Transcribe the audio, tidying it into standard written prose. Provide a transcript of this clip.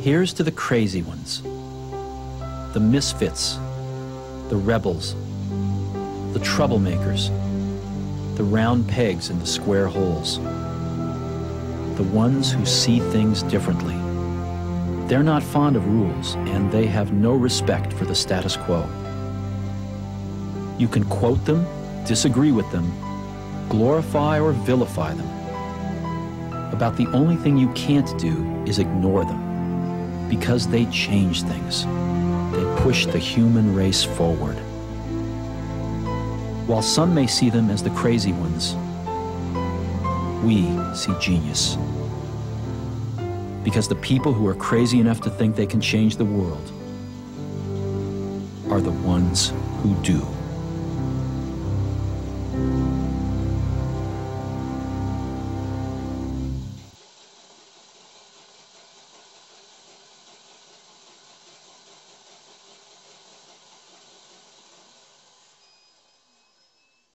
Here's to the crazy ones, the misfits, the rebels, the troublemakers, the round pegs in the square holes, the ones who see things differently. They're not fond of rules, and they have no respect for the status quo. You can quote them, disagree with them, glorify or vilify them. About the only thing you can't do is ignore them, because they change things. They push the human race forward. While some may see them as the crazy ones, we see genius. Because the people who are crazy enough to think they can change the world are the ones who do.